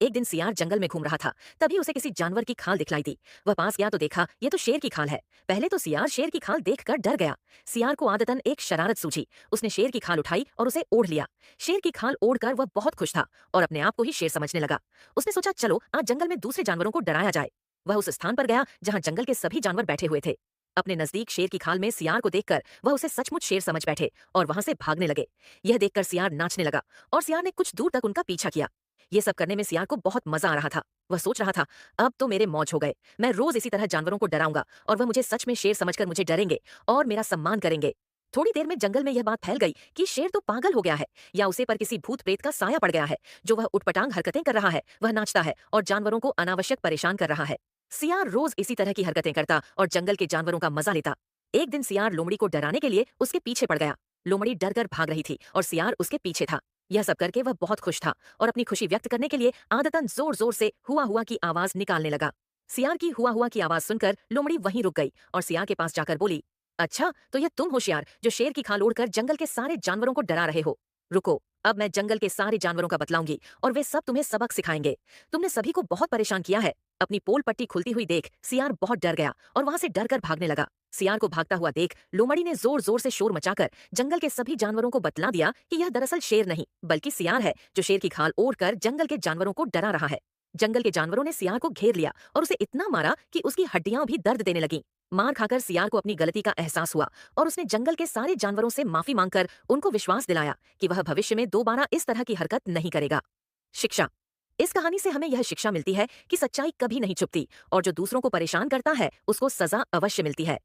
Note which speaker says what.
Speaker 1: एक दिन सियार जंगल में घूम रहा था। तभी उसे किसी जानवर की खाल दिखलाई दी। वह पास गया तो देखा ये तो शेर की खाल है। पहले तो सियार शेर की खाल देखकर डर गया। सियार को आदतन एक शरारत सूझी। उसने शेर की खाल उठाई और उसे ओढ़ लिया। शेर की खाल ओढ़कर वह बहुत खुश था और अपने आप को ही शेर समझने लगा। उसने सोचा चलो आज जंगल में दूसरे जानवरों को डराया जाए। वह उस स्थान पर गया जहां जंगल के सभी जानवर बैठे हुए थे। अपने नजदीक शेर की खाल में सियार को देखकर वह उसे सचमुच शेर समझ बैठे और वहां से भागने लगे। यह देखकर सियार नाचने लगा और सियार ने कुछ दूर तक उनका पीछा किया। ये सब करने में सियार को बहुत मजा आ रहा था। वह सोच रहा था अब तो मेरे मौज हो गए। मैं रोज इसी तरह जानवरों को डराऊंगा और वह मुझे सच में शेर समझकर मुझे डरेंगे और मेरा सम्मान करेंगे। थोड़ी देर में जंगल में यह बात फैल गई कि शेर तो पागल हो गया है या उसे पर किसी भूत प्रेत का साया पड़ गया है जो वह उटपटांग हरकतें कर रहा है, वह नाचता है और जानवरों को अनावश्यक परेशान कर रहा है। सियार रोज इसी तरह की हरकतें करता और जंगल के जानवरों का मजा लेता। एक दिन सियार लोमड़ी को डराने के लिए उसके पीछे पड़ गया। लोमड़ी डर कर भाग रही थी और सियार उसके पीछे था। यह सब करके वह बहुत खुश था और अपनी खुशी व्यक्त करने के लिए आदतन जोर जोर से हुआ हुआ की आवाज निकालने लगा। सियार की हुआ हुआ की आवाज सुनकर लोमड़ी वहीं रुक गई और सियार के पास जाकर बोली, अच्छा तो यह तुम होशियार जो शेर की खाल ओढ़कर जंगल के सारे जानवरों को डरा रहे हो। रुको, अब मैं जंगल के सारे जानवरों का बतलाऊंगी और वे सब तुम्हें सबक सिखाएंगे। तुमने सभी को बहुत परेशान किया है। अपनी पोल पट्टी खुलती हुई देख सियार बहुत डर गया और वहां से डर कर भागने लगा। सियार को भागता हुआ देख लोमड़ी ने जोर जोर से शोर मचाकर जंगल के सभी जानवरों को बतला दिया कि यह दरअसल शेर नहीं बल्कि सियार है जो शेर की खाल ओढ़कर जंगल के जानवरों को डरा रहा है। जंगल के जानवरों ने सियार को घेर लिया और उसे इतना मारा कि उसकी हड्डियां भी दर्द देने लगीं। मार खाकर सियार को अपनी गलती का एहसास हुआ और उसने जंगल के सारे जानवरों से माफी मांगकर उनको विश्वास दिलाया कि वह भविष्य में दोबारा इस तरह की हरकत नहीं करेगा। शिक्षा। इस कहानी से हमें यह शिक्षा मिलती है कि सच्चाई कभी नहीं छुपती और जो दूसरों को परेशान करता है उसको सजा अवश्य मिलती है।